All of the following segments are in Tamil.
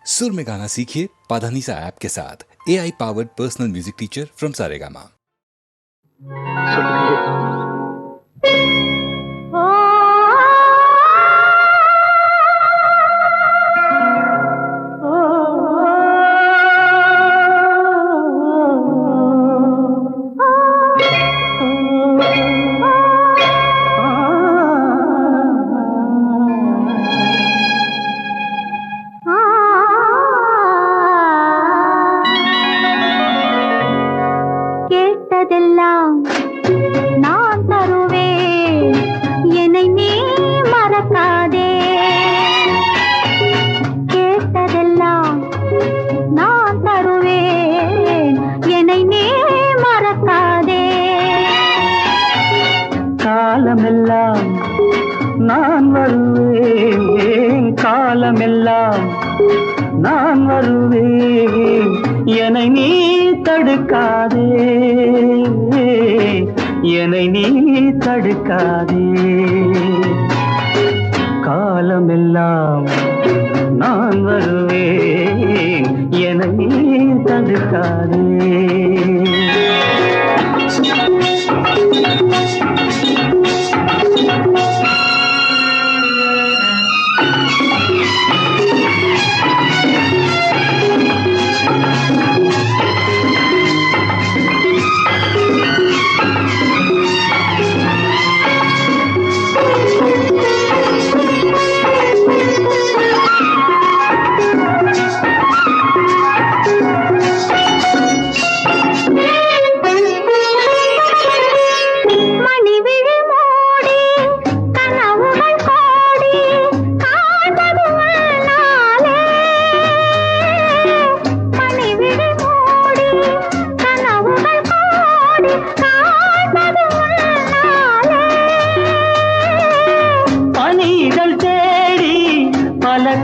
सुर में गाना सीखिए पाधानीसा ऐप के साथ। AI powered personal music teacher from Saregama. கேட்டதெல்லாம் நான் தருவேன், என்னை நீ மறக்காதே. கேட்டதெல்லாம் நான் தருவேன், என்னை நீ மறக்காதே. காலமெல்லாம் நான் வருவேன், காலமெல்லாம் நான் வருவேன், என்னை நீ தடுக்காதே, என்னை நீ தடுக்காதே. காலமெல்லாம் நான் வருவேன், என்னை நீ தடுக்காதே.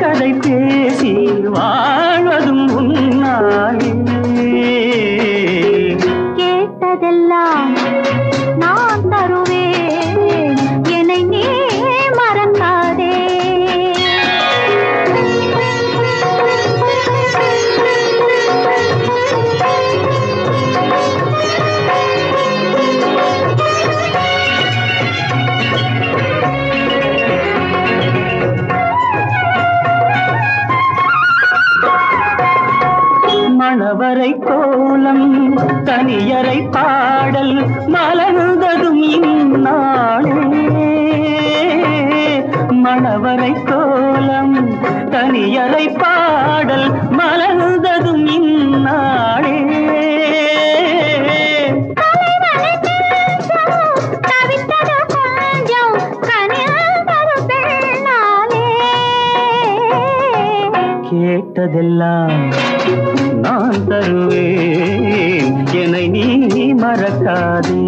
கதை பேசி வாழ்வதும் உன்னாலே. கேட்டதெல்லாம் நான் தருவேன், என்னை நீ மறக்காதே. மணவரை கோலம் தனியரை பாடல் மலர்ந்ததும் இந்நாளே. மணவரை கோலம் தனியரை பாடல் மலர்ந்ததும் இந்நாளே. கேட்டதெல்லாம் நான் தருவேன், என்னை நீ மறக்காதே.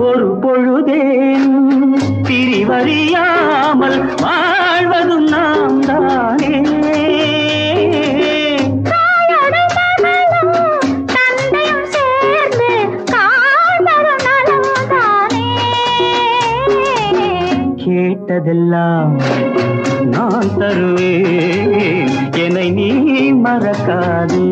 ஒரு பொழுதேன் பிரிவறியாமல் வாழ்வதும் நாம் தானே. கேட்டதெல்லாம் நான் தருவேன், என்னை நீ மறக்காதே.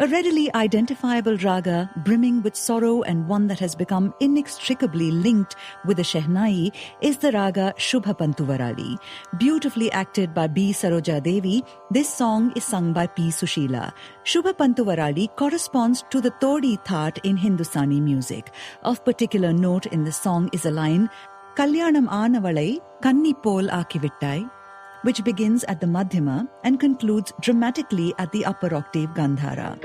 A readily identifiable raga, brimming with sorrow and one that has become inextricably linked with the Shehnai, is the raga Shubha Pantuvarali. Beautifully acted by B. Saroja Devi, this song is sung by P. Sushila. Shubha Pantuvarali corresponds to the Todi Thaat in Hindustani music. Of particular note in the song is a line, Kalyanam Aanavalai Kanni Pol Akivittai, which begins at the Madhyama and concludes dramatically at the upper octave Gandhara.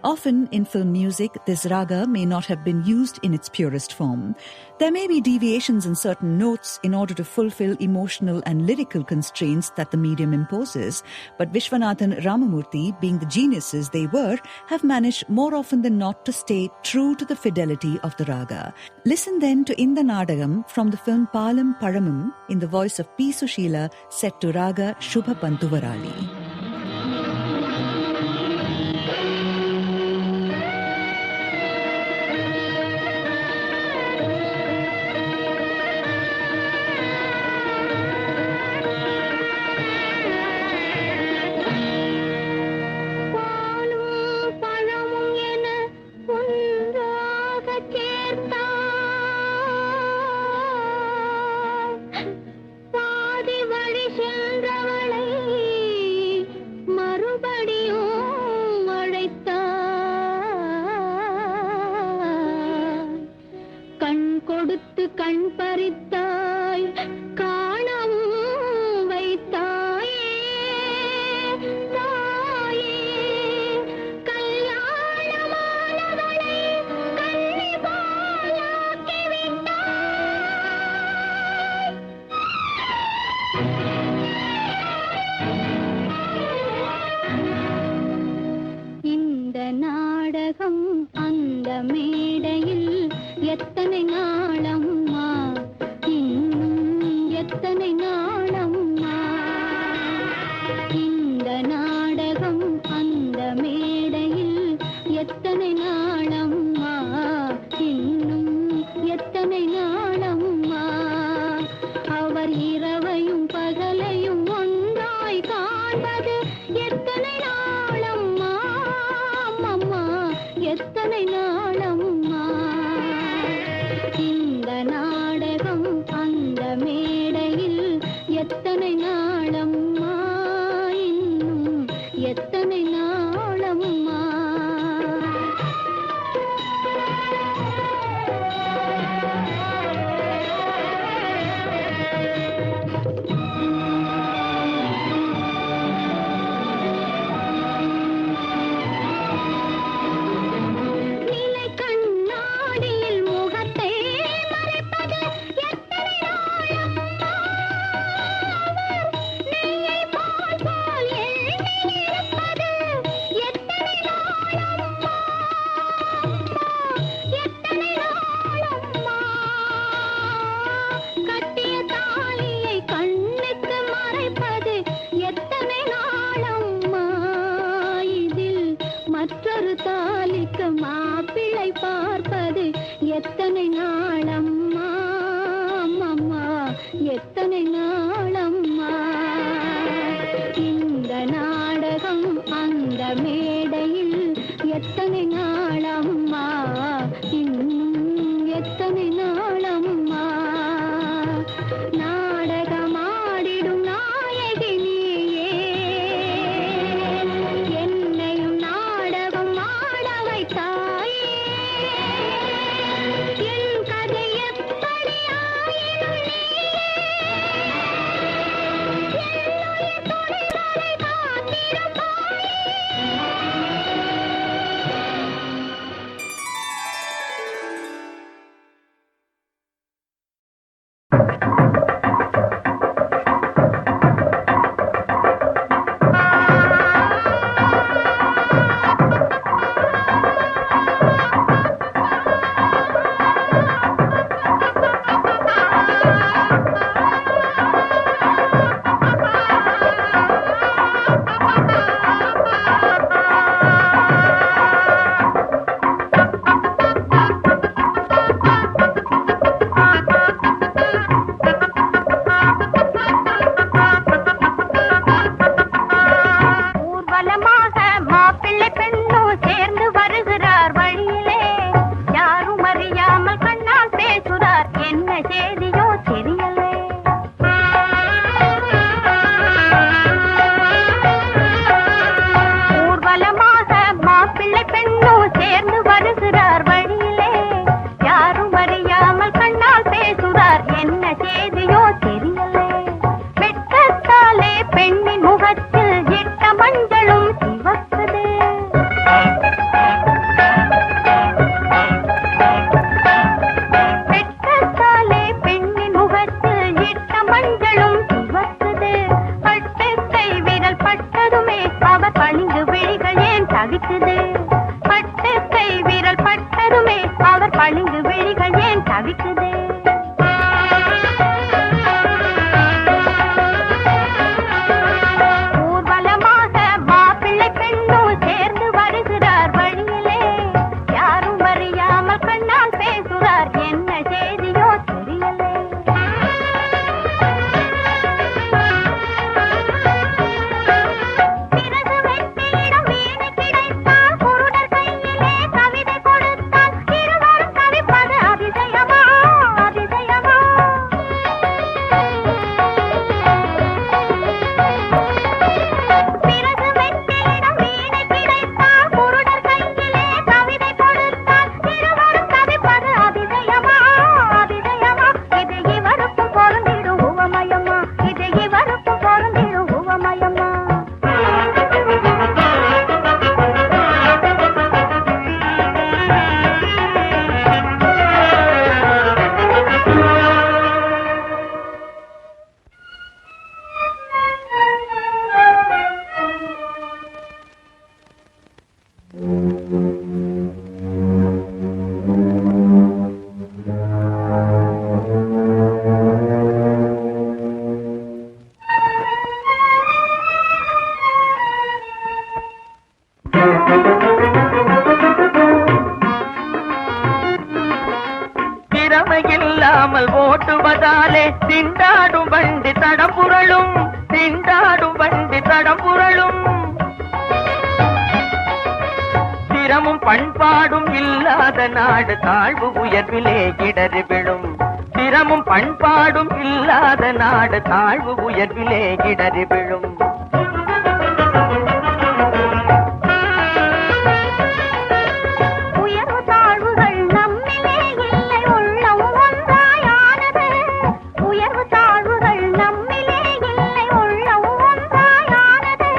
Often in film music, this raga may not have been used in its purest form. There may be deviations in certain notes in order to fulfill emotional and lyrical constraints that the medium imposes, but Vishwanathan Ramamurthy, being the geniuses they were, have managed more often than not to stay true to the fidelity of the raga. Listen then to Inda Nadagam from the film Palam Paramam in the voice of P. Sushila, set to raga Shubha Pantuvarali. கண் பறித்தாய் காணவும் வைத்தாயே தாயே கல்யாணமானவளை கண்ணி போலாக்கி விட்டாய். இந்த நாடகம் அந்த மேடையில் எத்தனை நாளம்மா, இன்னும் எத்தனை நாளம்மா. இந்த நாடகம் அந்த மேடையில் எத்தனை நாளம்மா, இன்னும் எத்தனை நாளம்மா. அவர் இரவையும் பகலையும் ஒன்றாய் காண்பது எத்தனை நாளம்மா, அம்மா எத்தனை நாளம்மா. இந்த நாடகம் அந்த மேடையில் எத்தனை நாளம்மா, இன்னும் எத்தனை நாளம்மா. மற்றொரு தாலிக்கு மாப்பிள்ளை பார்ப்பது எத்தனை நாளம்மா, அம்மா எத்தனை நாளம்மா. இந்த நாடகம் அந்த மேடையில் எத்தனை நாளம்மா, இன்னும் எத்தனை நாளம்மா. நாடகமாடிடும் நாயகி நீயே, என்னையும் நாடகம் ஆட வைத்தாயே. என் கதை எப்படி ஆயினும் நீயே, என்னுயிர் துணை வரை காத்திருப்பாயே. மஞ்சளும் சிவக்குது. பட்டு கை விரல் பட்டதுமே அவர் பளிங்கு விழிகள் ஏன் தவிக்குது? பட்டு கை விரல் பட்டதுமே அவர் பளிங்கு விழிகள் ஏன் தவிக்குது? ஊர்வலமாக மாப்பிள்ளை பெண்ணும் சேர்ந்து வருகிறார் வழியிலே. யாரும் அறியாமல் கண்ணால் பேசுறார், என்ன செய்தியோ தெரியலே. பிறகு வெற்றியிடம் வீணை கிடைத்தால், குருடர் கையிலே கவிதை கொடுத்தால், இருவரும் தவிப்பது அதிசயமா அதிசயமா? பிறகு வெற்றியிடம் வீணை கிடைத்தால், குருடர் கையிலே கவிதை கொடுத்தால், இருவரும் தவிப்பது அதிசயமா அதிசயமா? இது இவருக்கும் பொருந்திடும் உவமயமா? இது இவருக்கும் பொருந்திடும் உவமயமா? திறமையில்லாமல் ஓட்டுவதாலே திண்டாடும் வண்டி தடம் புரளும், திண்டாடும் வண்டி தடம் புரளும். திறமும் பண்பாடும் இல்லாத நாடு தாழ்வு உயர்விலே இடறி விழும். திறமும் பண்பாடும் இல்லாத நாடு தாழ்வு உயர்விலே இடறி விழும். உயர்வு தாழ்வுகள் நம்மிலே இல்லை, உள்ளம் ஒன்றாயானது. உயர்வு தாழ்வுகள் நம்மிலே இல்லை, உள்ளம் ஒன்றாயானது.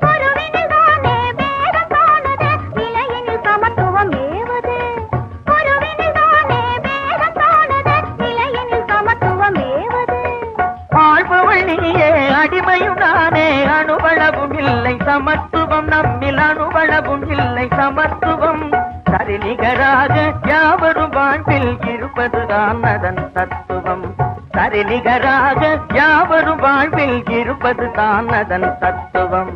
குருவினில்தானே வேதம் தோணுது, நிலையினில் சமத்துவம் ஏவுது. குருவினில்தானே வேதம் தோணுது, நிலையினில் சமத்துவம் ஏவுது. ஆழ்பவள் நீயே அடிமையும் நானே, அணுவளவும் இல்லை சமத்துவம் நம்மில், அணுவளவும் இல்லை சமத்துவம். சரிநிகராக யாவரும் வாழ்வில் இருப்பதுதான் அதன் தத்துவம். சரிநிகராக யாவரும் வாழ்வில் இருப்பதுதான் அதன் தத்துவம்.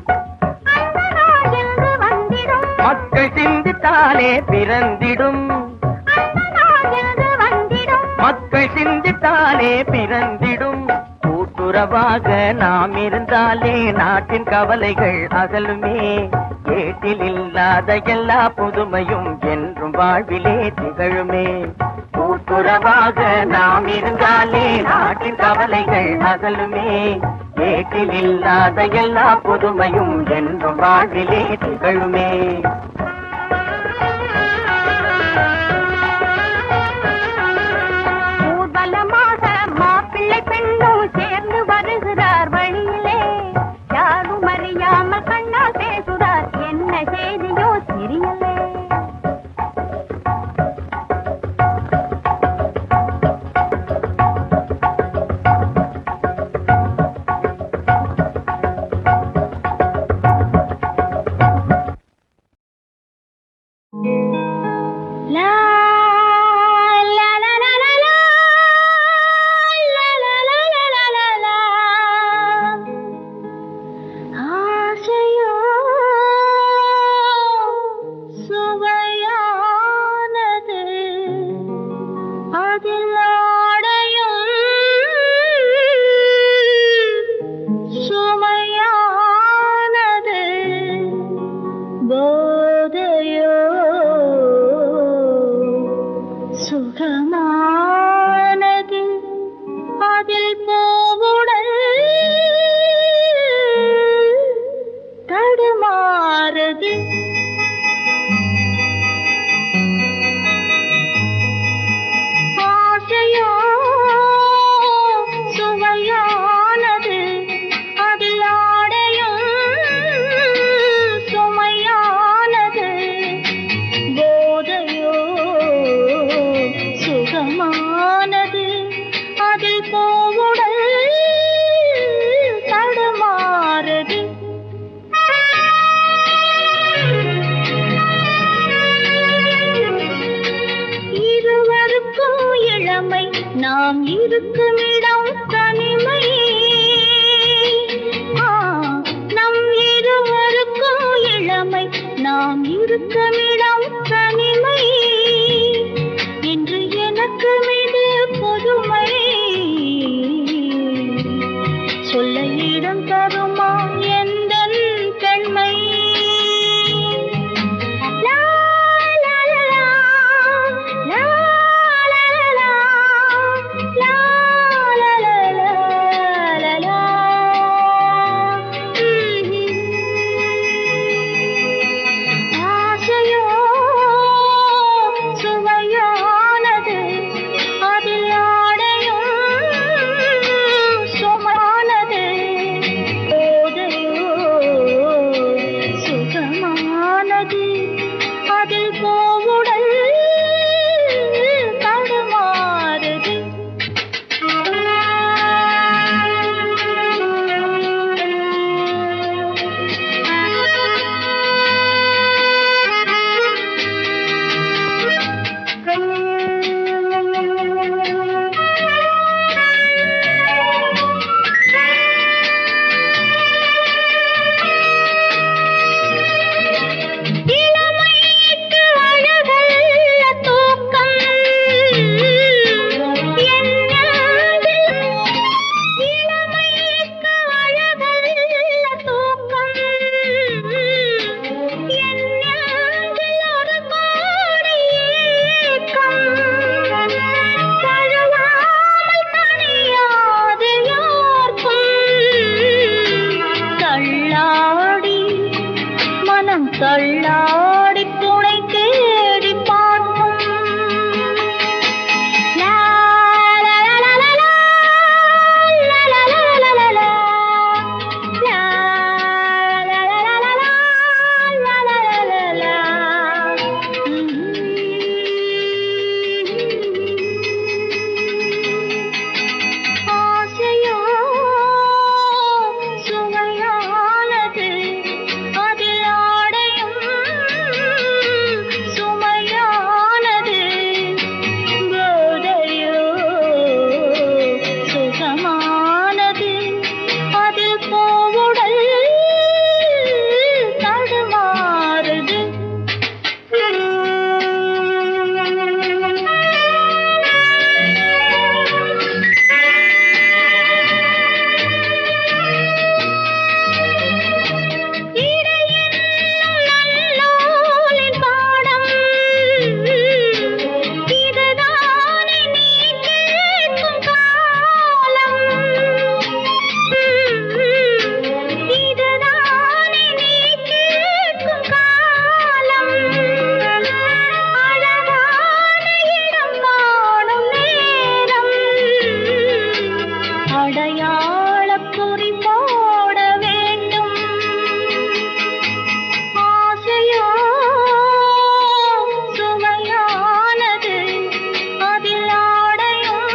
அந்த நாள் என்று வந்திடும், மக்கள் சிந்தித்தாலே பிறந்திடும், அந்த நாள் என்று வந்திடும். மக்கள் சிந்தித்தாலே பிறந்திடும். கூட்டுறவாக நாம் இருந்தாலே நாட்டின் கவலைகள் அகலுமே. ஏட்டில் இல்லாத எல்லா புதுமையும் என்றும் வாழ்விலே திகழுமே. கூட்டுறவாக நாம் இருந்தாலே நாட்டின் கவலைகள் அகலுமே. ஏட்டில் இல்லாத எல்லா புதுமையும் என்றும் வாழ்விலே திகழுமே. ஊர்வலமாக மாப்பிள்ளை பெண்ணும் சேர்ந்து வருகிறார் வழியிலே. யாரும் அறியாமல் கண்ணால் பேசுறார், என்ன செய்தியோ தெரியலே. தருமா எந்தன் பெண்மை லா, லா, லா, லா, லா, லா, லா, லா, லா, லா, லா, லா. ஆசையோ சுவையானது அதில் ஆடையும் சுமானது போதையோ சுகமானது அதில் போவுடல் தடுமாறுது இளமைக்கு அழகல்ல தூக்கம் என் நெஞ்சில் இளமைக்கு அழகல்ல தூக்கம் என் நெஞ்சில் ஒரு கோடி ஏக்கம் தழுவாமல் தனியாது யார்க்கும் தள்ளாடி மனம் தள்ளாடி துணை தேடி பார்க்கும் லா, லா, லா, லா, லா, லா, லா, லா, லா, லா, லா. லா, லா, லா, லா, லா, லா, லா, லா, லா, லா. ஆசையோ சுவையானது அதில் ஆடையும் சுமையானது போதையோ சுகமானது அதில் போவுடல் தடுமாறுது நல்லோலின் பாடம் இதுதானே நீ கேட்கும் காலம் இதுதானே நீ கேட்கும் காலம் அழகான இடம் காணும் நேரம் அடையாளக் குறி போட வேண்டும் ஆசையோ சுவையானது அதில் ஆடையும்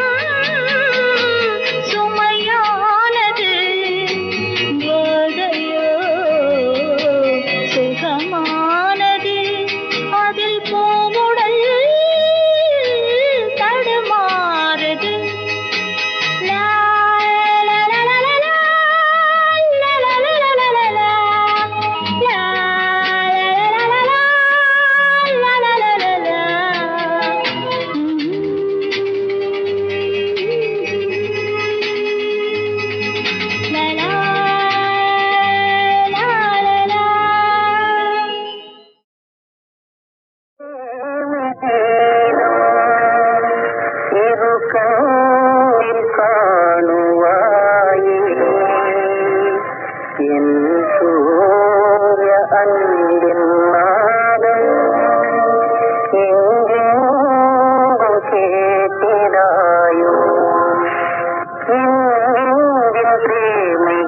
சுமையானது போதையோ சுகமானது அதில் போவுடல் தடுமாறுது லா, லா, லா, லா, லா, லா, லா, லா, லா, லா, லா, லா, லா. லா, லா, லா, லா, லா, லா, லா, லா, லா, லா. லா, லா, லா, லா, லா. இருக்காயில் காணுவாயே என் சூரிய அன்பின் நாதம் எங்கெங்கும் கேட்டிராயோ என் பிரேமை